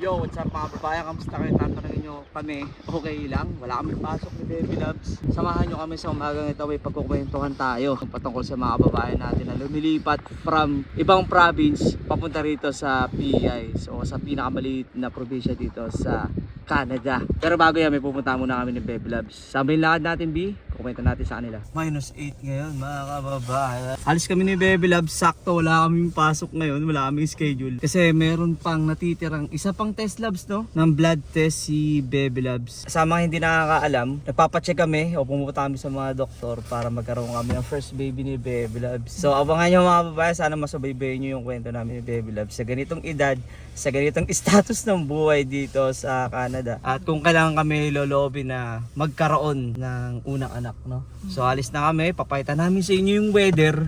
Yo, what's up mga babayan? Kamusta kayo? Tatanungin nyo kami, okay lang? Wala kami pasok ni Baby Loves. Samahan nyo kami sa umagang ito, may pagkukwentuhan tayo patungkol sa mga babayan natin na lumilipat from ibang province papunta rito sa PEI. So sa pinakamaliit na probinsya dito sa Canada. Pero bago yan, may pupunta muna kami ni Baby Loves. Sabihin lakad natin, B. Kukwenta natin sa kanila. -8 ngayon mga kababayan. Alis kami ni Baby Loves. Sakto, wala kaming pasok ngayon. Wala kaming schedule. Kasi meron pang natitirang isa pang test labs, no? Ng blood test si Baby Loves. Sa mga hindi nakakaalam, nagpapacheck kami o pumunta kami sa mga doktor para magkaroon kami ng first baby ni Baby Loves. So abangan nyo mga babae, sana masubaybayin nyo yung kwento namin ni Baby Loves. Sa ganitong edad, sa ganitong status ng buhay dito sa Canada. At kung kailangan kami lolobi na magkaroon ng unang anak, no? So alis na kami, papakita namin sa inyo yung weather.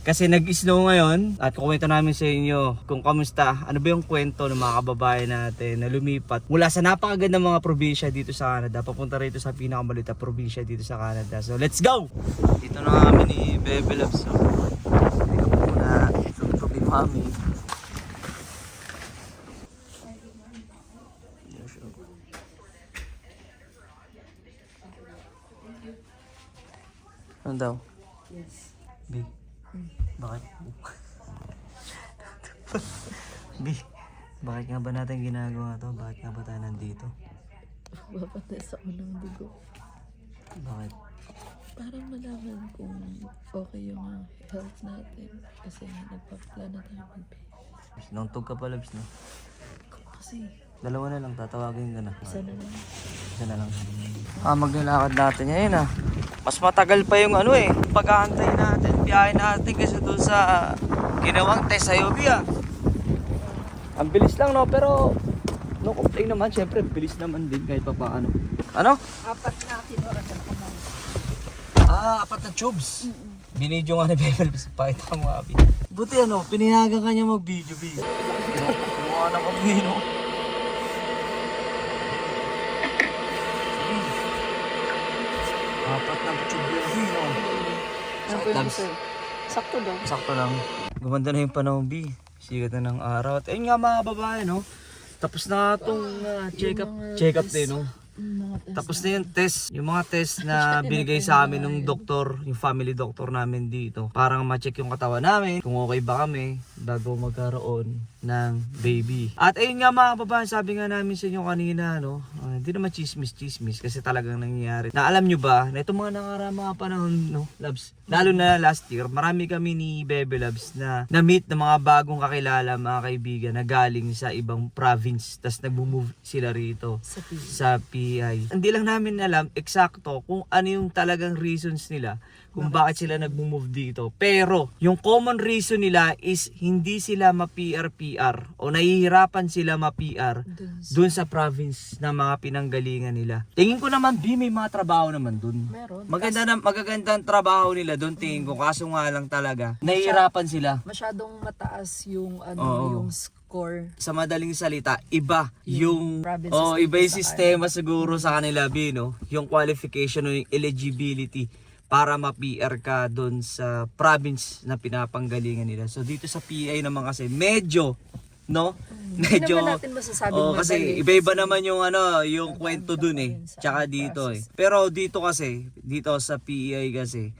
Kasi nag-snow ngayon at kukwento namin sa inyo kung kamusta, ano ba yung kwento ng mga kababayan natin na lumipat mula sa napakagandang mga probinsya dito sa Canada papunta rito sa pinakamalita probinsya dito sa Canada. So let's go! Dito na kami ni Baby Loves. So, dito ko muna tubig mami. Ano daw? Yes. B. Bakit? B, bakit nga ba natin ginagawa to? Bakit nga ba tayo nandito? Papatay sa unang dugo. Bakit? Parang malaman kung okay yung health natin. Kasi nagpa-plan na tayo mag-baby. Nauntog ka pa, Labs, no? Kasi Dalawa na lang, tatawagin ka na. isa na lang. Isa na lang. Maglalakad natin ngayon, ah. Mas matagal pa yung ano eh. Pag-aantay natin, biyahe natin kasi doon sa ginawang test sa UV, ah. Ang bilis lang, no? Pero no complain naman, syempre bilis naman din kahit pa paano. Ano? 4 na tinuran ko na. 4 na tubes. Binidyo nga ni Bebel, pakita mo abi. Buti ano, pinayagan ka niya mag-video, B. Kumuha na kami, no? Apat na tube yan, B, no? Ano po yung sir? Sakto daw. Sakto lang. Gumanda na yung panahon, B. Sigat na ng araw. At ayun nga mga babae, no? Tapos na itong check-up din, no? Tapos na yung test, yung mga test na binigay sa amin ng doktor, yung family doctor namin dito. Parang ma-check yung katawan namin, kung okay ba kami bago magkaroon ng baby. At ayun nga mga babae, sabi nga namin sa inyo kanina, no? Hindi naman chismis kasi talagang nangyayari. Na alam nyo ba, na itong mga nakarang mga panahon, no, Labs? Lalo na last year, marami kami ni Baby Labs na na-meet ng mga bagong kakilala, mga kaibigan na galing sa ibang province. Tapos nag-move sila rito sa PEI. Hindi lang namin alam eksakto kung ano yung talagang reasons nila kung bakit sila nag-move dito. Pero yung common reason nila is hindi sila ma-PR o nahihirapan sila ma-PR dun sa province na mga pinanggalingan nila. Tingin ko naman, B, may mga trabaho naman dun. Meron. Magagandang trabaho nila dun, tingin ko. Kaso nga lang talaga, nahihirapan sila. Masyadong mataas yung Oo. yung score. Sa madaling salita, iba yung provinces iba yung dito sa sistema siguro sa kanila, B, no? Yung qualification o yung eligibility para ma-PR ka doon sa province na pinapanggalingan nila. So dito sa PEI naman kasi medyo, no? Hindi naman natin masasabing kasi madali. iba-iba naman yung yung kwento dun eh. Tsaka dito eh. Pero dito kasi, dito sa PEI kasi,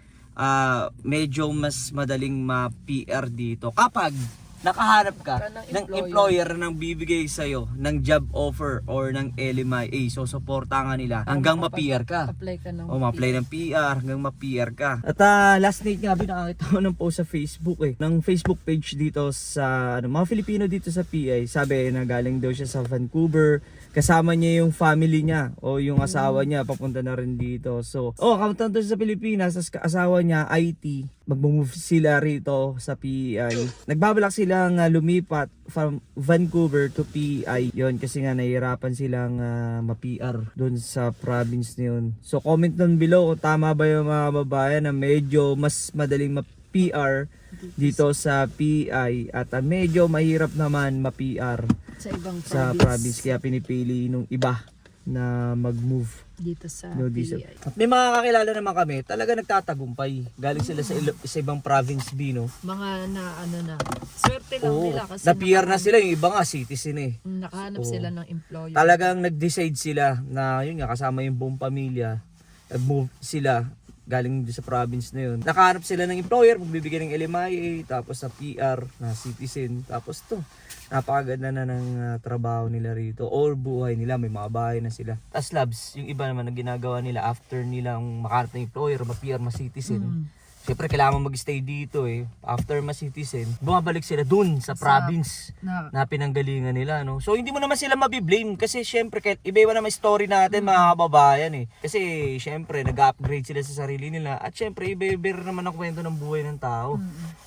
medyo mas madaling ma-PR dito kapag nakahanap ka ng employer na bibigay sa'yo ng job offer or ng LMIA. So, supporta nila hanggang ma-PR ka. Apply ka ng Ma-apply ng PR hanggang ma-PR ka. At last night nga, nakakita ko ng post sa Facebook eh. Ng Facebook page dito sa mga Filipino dito sa PA. Sabi na galing daw siya sa Vancouver. Kasama niya yung family niya o yung asawa niya papunta na rin dito. So, kamunta doon sa Pilipinas, asawa niya IT. Mag-move sila rito sa PEI. Nagbabalak silang lumipat from Vancouver to PEI. Yon kasi nga nahihirapan silang ma-PR doon sa province na yun. So comment down below kung tama ba yung mga babae na medyo mas madaling ma-PR dito sa PEI at medyo mahirap naman ma-PR sa ibang sa province. Kaya pinipili nung iba na mag-move. Dito sa No diesel. PEI. May mga kakilala naman kami, talaga nagtatagumpay. Galing sila sa ibang province B, no? Mga na ano na. Swerte lang Oo, nila kasi na-PR na sila, yung iba nga citizen eh. nakahanap Oo. sila ng employer. Talagang nag-decide sila na yun nga, kasama yung buong pamilya, nag-move sila galing doon sa province na yun. Nakahanap sila ng employer, magbibigay ng LMIA, tapos sa PR, na citizen, tapos to. Napakaganda na ng trabaho nila rito or buhay nila, may mga bahay na sila. Tapos labs, yung iba naman na ginagawa nila after nilang makahanap ng employer, ma-PR, ma-citizen. Siyempre kailangan mo mag-stay dito eh. After ma-citizen, bumabalik sila dun sa province na pinanggalingan nila, no? So hindi mo naman sila mabiblame kasi siyempre kahit iba-iba naman story natin mga kababayan eh. Kasi siyempre nag-upgrade sila sa sarili nila at siyempre iba-iba naman ang kwento ng buhay ng tao.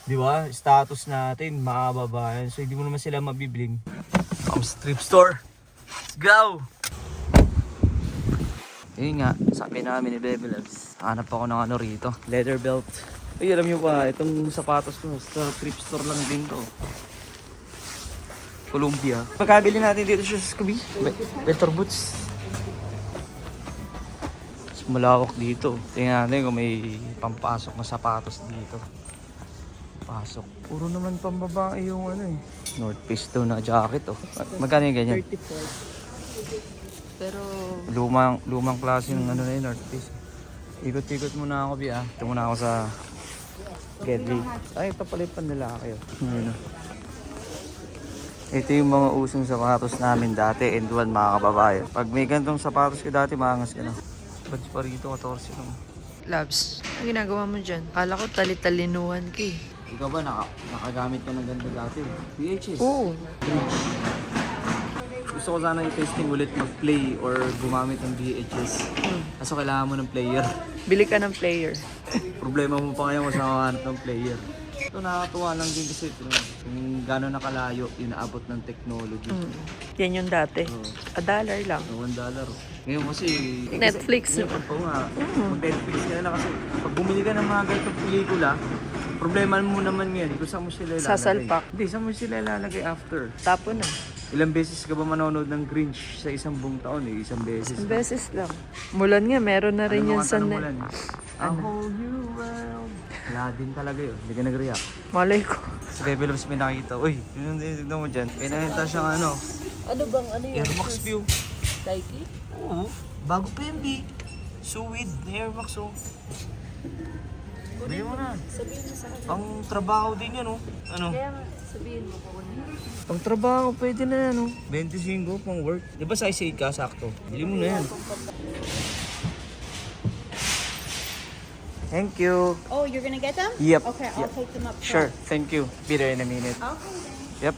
Di ba? Status natin mga kababayan. So hindi mo naman sila mabiblame. Strip store. Let's go! Yun nga, sabi namin ni Bebe Loves, hanap ako ng ano rito, leather belt. Ay, alam nyo ba, itong sapatos ko, sa thrift store lang din to. Columbia. Pagkabili natin dito sa Scooby, better boots. Mas malawak dito. Tingnan natin kung may pampasok na sapatos dito. Pasok. Puro naman pambabae yung ano eh. North Face daw na jacket oh. Magkano yung ganyan? 34. Pero Lumang klase ng ano na yun, North Face. Ikot-ikot muna ako, Bia. Ito muna ako sa Gedley. Ay, ito pala yung panlalaki. Ano. Ito yung mga usong sapatos namin dati, and one mga kababayan. Pag may gantong sapatos ka dati, maangas ka na. Ba't pa rito, 14 lang. Labs, ang ginagawa mo dyan? Kala ko talitalinuhan ka eh. Ikaw ba, nakagamit ka ng ganito dati? VHS? Oo. Gusto ko sana i-testing ulit mag-play or gumamit ng VHS. Kaso kailangan mo ng player. Bili ka ng player. Problema mo pa ngayon kung saan makahanap ng player. Ito nakakatuwa lang din kasi ito, yung gano'n nakalayo, inaabot ng technology. Yan yung dati. Oo. $1 lang. $1. Ngayon kasi... Netflix. Ngayon pa nga. Mag-Netflix ka na kasi pag bumili ka ng mga ganitong pelikula, problema mo naman ngayon kung saan mo sila ilalagay. Sasalpak. Hindi, saan mo sila ilalagay after. Tapo na. Ilang beses ka ba manonood ng Grinch sa isang buong taon eh? Isang beses. Isang beses lang. Mulan nga, meron na rin yan sa net. A whole new world. Wala din talaga yun. Hindi ka nag-react. Malay ko. Sa Bebe Loves may nakita. Uy, yun tignan mo dyan. Pinahenta siyang ano. Ano bang ano yun? Air Max View. Nike? Oo. Bago pa yun, B. Suwid na Air Max, oh. Bili mo na. Sabihin mo sa akin. Pang trabaho din yan, oh. Ano? Kaya nga, sabihin mo ko na. Pang trabaho, pwede na yan, oh. 25 pang work. Di ba size 8 ka, sakto? Bili mo na yan. Thank you. Oh, you're gonna get them? Yep. Okay, I'll take them up front. Sure, thank you. Be there in a minute. Okay. Yep.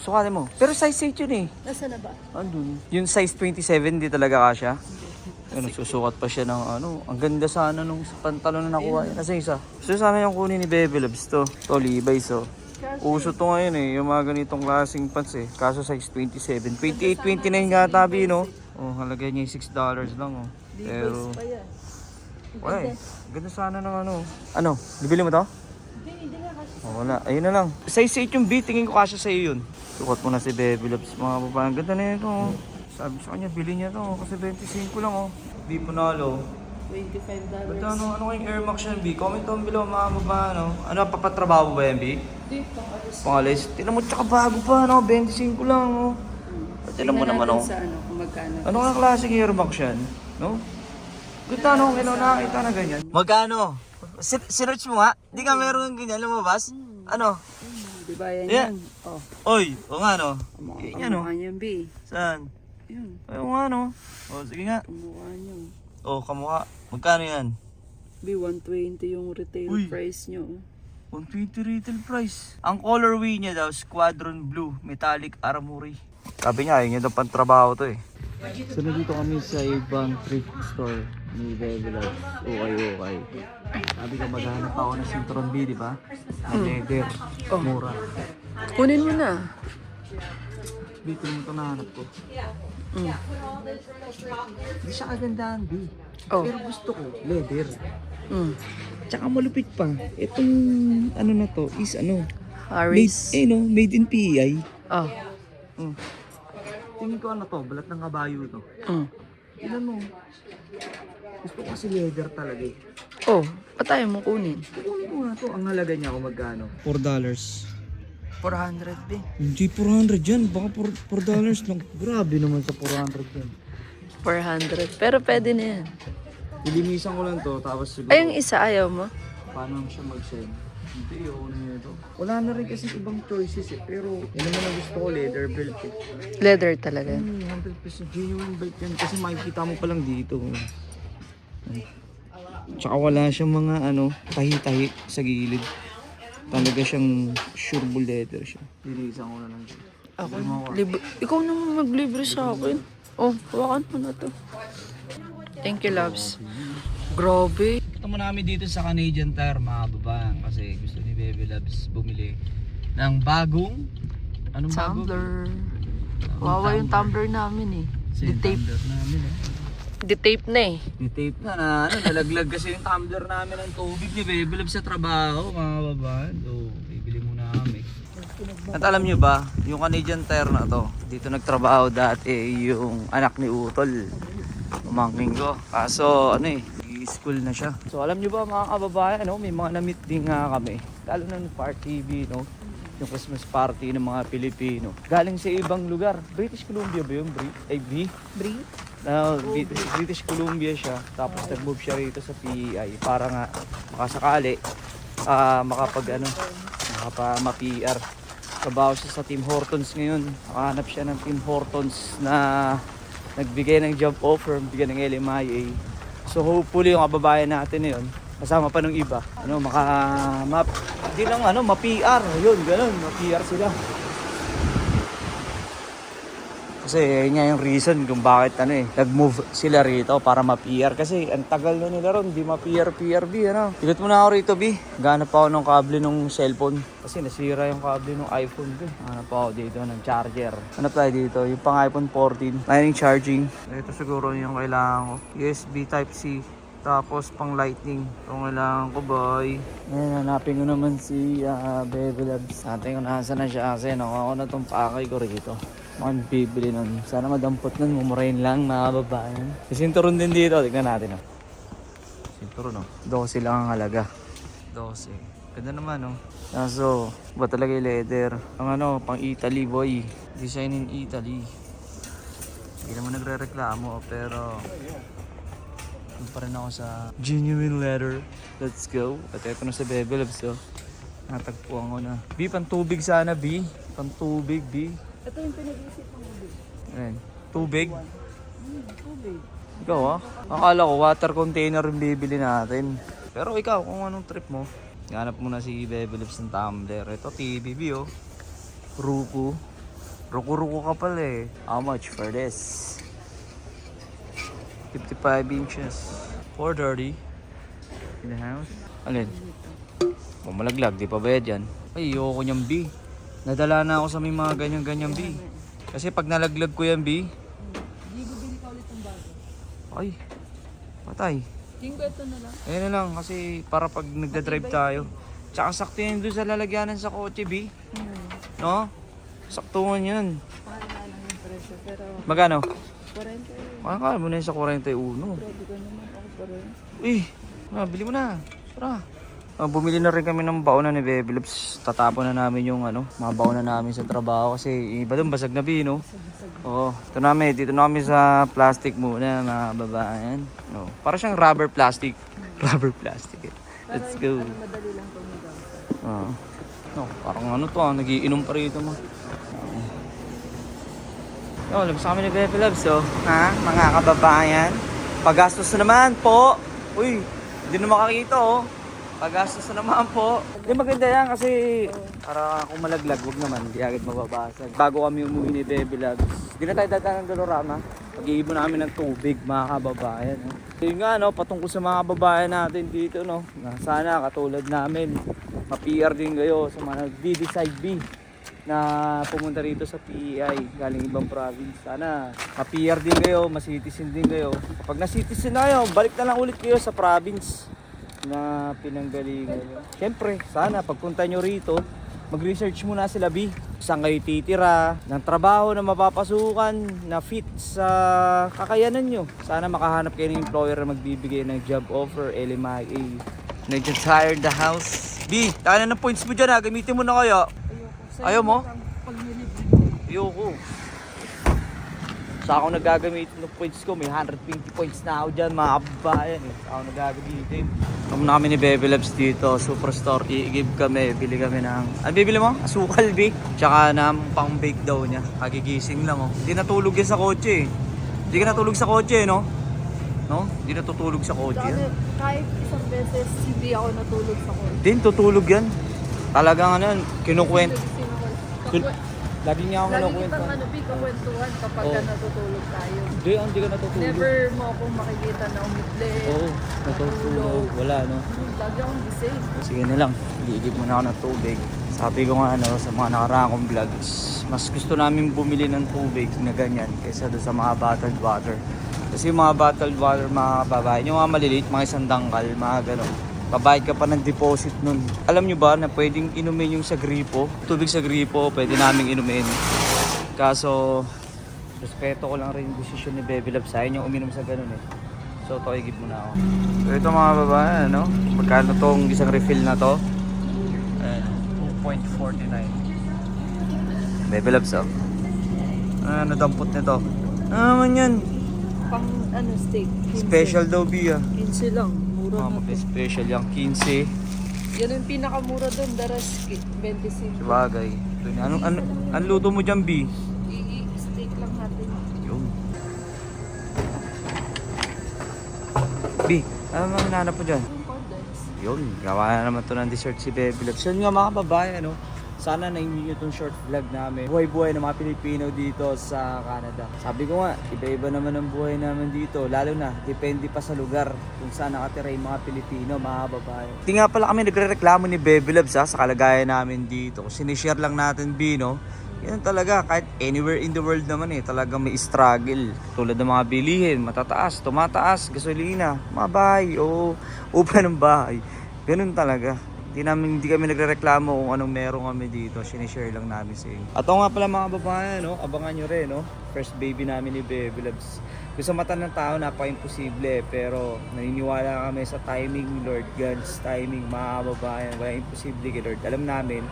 Sukatin mo. Pero size 8 yun eh. Nasaan na ba? Andun. Yung size 27, di talaga kasya. Ano, susukat pa siya ng ano. Ang ganda sana nung pantalon na nakuha. Nasa isa. So sana yung kunin ni Bebe Loves to. To Levi's oh. Uso to ngayon eh. Yung mga ganitong klaseng pants eh. Kaso size 27. 28, 29 nga tabi no. Oh, halagay niya yung $6 lang oh. Pero... wala eh. Ganda sana ng ano. Ano? Bibili mo to? Hindi nga kasi. Oh, wala. Ayun na lang. Size 8 yung B. Tingin ko kasya sa'yo yun. Sukat mo na si Bebe Loves. Mga babae. Ang ganda na ito oh. Sabi sa kanya, bili niya to kasi 25 lang oh. B Punalo. $25. Ba't ano kayong Air Max yan, B? Comment down below mga babae, ano? Ano, papatrabaho ba yan, B? Hindi, pang-alis. Pangalis. Tinan mo, tsaka bago pa, no? 25 lang, oh. Tinan mo naman, oh. Sa ano, kung magkano. Ano ka klaseng Air Max yan? No? Ganda, no? Kailan nakakita na ganyan? Magkano? Sinerch mo nga? Di ka meron ng ganyan, lumabas? Ano? Di ba yan Yeah. yan? Oh, Oy, o nga, no? Yan, no? kamukha niyan, B. Saan? Yun, Ay, o nga, no? O, sige nga. kamukha niyo. O, kamukha. Magkano yan? B, 120 yung retail Uy. price niyo. 120 retail price. Ang colorway niya daw, Squadron Blue, Metallic Armory. Sabi niya, ayun daw pantrabaho to eh. So nandito kami sa ibang thrift store ni Bebe Loves. Okay. Sabi ko maghahanap ako ng Sintron B, di ba? Leather, mura. Kunin mo na. Dito mo ito nahanap ko. Hindi siya kagandahan, B. Oh. Pero gusto ko, leather. Mm. Tsaka malupit pa. Itong ano na to is ano, Harris. made in PEI. Oh. Mm. Tingin ko ano to, balat ng kabayo to. Tingnan mo. Gusto ko kasi leather talaga eh. Oh, patay mo kunin. Kunin mo na to. Ang halaga niya kung magkano? $4. 400 din. Hindi 400 yan. Baka $4 lang. Grabe naman sa 400 yan. 400. Pero pwede na yan. Ilinisan ko lang to, tapos siguro... Ay, yung isa ayaw mo? Paano siya mag-send? Hindi, yun ito. Wala na rin kasi ibang choices eh. Pero yun naman ang gusto ko, leather belt eh. Leather talaga. 100% genuine belt yan. Kasi makikita mo pa lang dito. Tsaka wala siyang mga ano, tahi-tahi sa gilid. Talaga siyang sureball leather siya. Lilisan ko na lang siya. Ako, ikaw naman maglibre sa akin. Oh, hawakan mo na to. Thank you, loves. Grabe. Ito mo namin dito sa Canadian Tire mga babaeng kasi gusto ni Baby Loves bumili ng bagong Tumbler. Wawa yung tumbler namin eh. Di-tape namin eh. Di-tape na eh. Di-tape na nalaglag kasi yung tumbler namin ng tubig ni Baby Loves sa trabaho mga babaeng. So, bibili muna kami. At alam nyo ba, yung Canadian Tire na to, dito nagtrabaho dati yung anak ni Utol. Umangking ko. Kaso ano eh, school na siya. So alam nyo ba mga kababayan, ano, may mga na-meet din nga kami. Lalo na ng Park TV, no? Yung Christmas party ng mga Pilipino. Galing sa ibang lugar. British Columbia ba yun? British Columbia siya. Tapos nag-move siya rito sa PEI para nga makasakali ma-PR. Trabaho siya sa Tim Hortons ngayon. Nakahanap siya ng Tim Hortons na nagbigay ng job offer, bigyan ng LMIA. So hopefully yung kababayan natin na yun, kasama pa ng iba, ano, hindi lang ano, ma-PR, yun, ganun, ma-PR sila. Kasi yun nga yung reason kung bakit ano eh, nag-move sila rito para ma-PR. Kasi ang tagal na nila ron, hindi ma-PR, B, ano. Pilit mo na ako rito, B. Ganap pa ako ng kable ng cellphone. Kasi nasira yung kable ng iPhone ko. Hanap pa ako dito ng charger. Hanap tayo dito, yung pang iPhone 14. Lightning charging. Ito siguro yung kailangan ko. USB Type-C. Tapos pang lightning. Ito kailangan ko, boy. Ngayon, hanapin ko naman si Baby Loves. Natin kung nasa na siya kasi nakuha ko na itong pakay ko rito. Mukhang bibili nun. Sana madampot nun. Mumurahin lang mga babaeng. Sinturon din dito. Tignan natin. Oh. Sinturon. 12 lang ang halaga. 12. Ganda naman. Oh. So, ba talaga yung leather? Ang ano, pang Italy boy. Design in Italy. Hindi naman nagre-reklamo. Pero doon pa rin ako sa genuine leather. Let's go. At ito na sa Baby Loves. Oh. Natagpuan ko na. B, pantubig sana B. Pantubig B. Ito yung pinag-isip ng ubig. Ayan. Tubig? Tubig. Ikaw akala ko water container yung bibili natin. Pero ikaw, kung anong trip mo, hanap mo na si Baby Loves ng tumbler. Ito, TBB oh. Ruku. Ruku ka pala eh. How much for this? 55 inches. 430. In the house. Alin? Malaglag, di pa bayad yan. Ay, ayoko niyang B. Nadala na ako sa may mga ganyan-ganyan B. Kasi pag nalaglag ko yan B, Bibili ka ulit ng bago. ay, patay. Tingko ito na lang. Ayun na lang kasi para pag nagda-drive tayo. Tsaka sakto yun doon sa lalagyanan sa kotse B. No? Saktuhan yun. Mahal na lang yung presyo. Pero Magkano? 40. Makakala mo na yun sa 41. Grabe ka naman ako pa rin. Uy, bili mo na. Tara. Bumili na rin kami ng baonan ni Baby Loves. Tatapon na namin yung mga baonan namin sa trabaho kasi iba doon basag na B, no? Oo. Dito na kami sa plastic muna, mga babaen. No. Para siyang rubber plastic. Rubber plastic. Let's go. Madali lang tumigaw. No, parang ano to, nagiinom pa rito mo. Labas kami ni Baby Loves, oh. Ha? Mga kababayan. Pagastos na naman po. Uy, hindi na makakita, oh. Pagastos na naman po. Hindi maganda yan kasi para kung malaglag, wag naman, hindi agad mababasag. Bago kami umuwi ni Baby Loves, hindi na tayo dadaan ng Dolorama. Pag-iibon namin ng tubig, mga kababayan. No? Yun nga, no, patungkol sa mga kababayan natin dito, no. Sana katulad namin, ma-PR din kayo sa mga nag-decide B na pumunta rito sa PEI galing ibang province. Sana ma-PR din kayo, ma-citizen din kayo. Pag na-citizen na kayo, balik na lang ulit kayo sa province na pinanggalingan nyo. Siyempre, sana pagpunta nyo rito, mag-research muna sila, B. Saan kayo titira, ng trabaho na mapapasukan, na fit sa kakayanan nyo. Sana makahanap kayo ng employer na magbibigay ng job offer, LMIA. Nag-tired the house. B, tayo na ng points mo dyan ha. Gamitin mo na kaya. Ayaw mo? Ayoko. Sa ako nagagamitin ng points ko, may 120 points na ako dyan, mga kababayan eh. Sa ako nagagamitin. Kami na kami ni Bebe Labs dito, Superstore, i-give kami, bili kami ng... Ano bibili mo? Asukal, B. Tsaka ng pang-bake daw niya. Kagigising lang oh. Hindi natulog yan sa kotse eh. Hindi ka natulog sa kotse eh, no? No? Hindi natutulog sa kotse yan. Kahit isang beses hindi ako natulog sa kotse. Din, tutulog yan. Talagang ano yan, kinukwento. Lagi niya ako Lagi kinukwento. kitang kwentuhan kapag Oo. natutulog tayo. Hindi ka natutulog. Never mo akong makikita na umidli. Oo, natutulog. Wala, no? Lagi akong gising. Sige na lang, iigib muna ako ng tubig. Sabi ko nga ano, sa mga nakaraang kong vlogs, mas gusto namin bumili ng tubig na ganyan kaysa doon sa mga bottled water. Kasi yung mga bottled water, mga babae, yung mga maliliit, mga isang dangkal, mga gano'n. Babayad ka pa ng deposit nun. Alam nyo ba na pwedeng inumin yung sa gripo? Tubig sa gripo, pwede naming inumin. Kaso, respeto ko lang rin yung desisyon ni Bebe Love sa yung uminom sa ganun eh. So, ito, igib muna ako. So, ito mga babae, ano? Magkano tong isang refill na to? 2.49. Bebe Love, so. Ano dampot nito? Ano naman yan? Pang ano, steak. 15. Special daw, Bia. 15 lang. Mura na. Special yung 15. Yan yung pinakamura doon. The rest, 25. Sabagay. Ano luto mo dyan, B? I-steak lang natin. Yun. B, ano mga hinahanap mo dyan? Yung condensed. Yun, gawa na naman to ng dessert si Bebe Loves. Yun nga mga babae, ano? Sana na-enjoy nyo itong short vlog namin. Buhay-buhay ng mga Pilipino dito sa Canada. Sabi ko nga, iba-iba naman ang buhay namin dito. Lalo na, depende pa sa lugar kung saan nakatira yung mga Pilipino, mga babae. Hindi nga pala kami nagre-reklamo ni Bebe Loves sa kalagayan namin dito. Kung sinishare lang natin, Bino, yan talaga, kahit anywhere in the world naman eh, talagang may struggle. Tulad ng mga bilihin, matataas, tumataas, gasolina, mga bahay, o upa ng bahay. Ganun talaga. Hindi kami nagrereklamo kung anong meron kami dito. Sinishare lang namin sa inyo. At nga pala mga babae, no? Abangan nyo rin, no? First baby namin ni Bebe Loves. Kung sa mata ng tao, napaka-imposible. Pero naniniwala kami sa timing ni Lord. God's timing, mga babae. Wala imposible kay Lord. Alam namin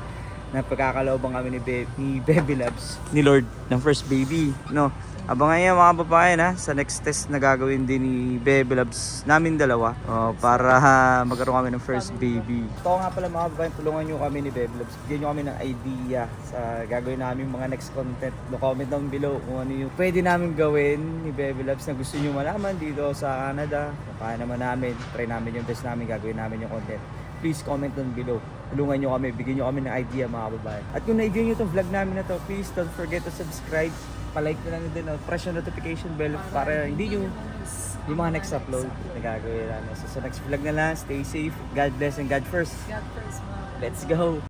na pagkakalaobang kami ni Bebe Loves, ni Lord, ng first baby, no? Abangan niya mga babae na sa next test na gagawin din ni Bebe Loves namin dalawa para magkaroon kami ng first baby. Ito nga pala mga babae, tulungan nyo kami ni Bebe Loves. Bigyan nyo kami ng idea sa gagawin namin mga next content. Comment down below kung ano yung pwede namin gawin ni Bebe Loves na gusto nyo malaman dito sa Canada. Kaya naman namin, try namin yung best namin, gagawin namin yung content. Please comment down below. Tulungan nyo kami, bigyan nyo kami ng idea mga babae. At kung na-enjoy nyo itong vlog namin na to, please don't forget to subscribe. Pa-like na lang din, press yung notification bell para hindi nyo yung mga next upload na gagawin namin. So sa next vlog na lang, stay safe, God bless and God first. God first, mga Let's go!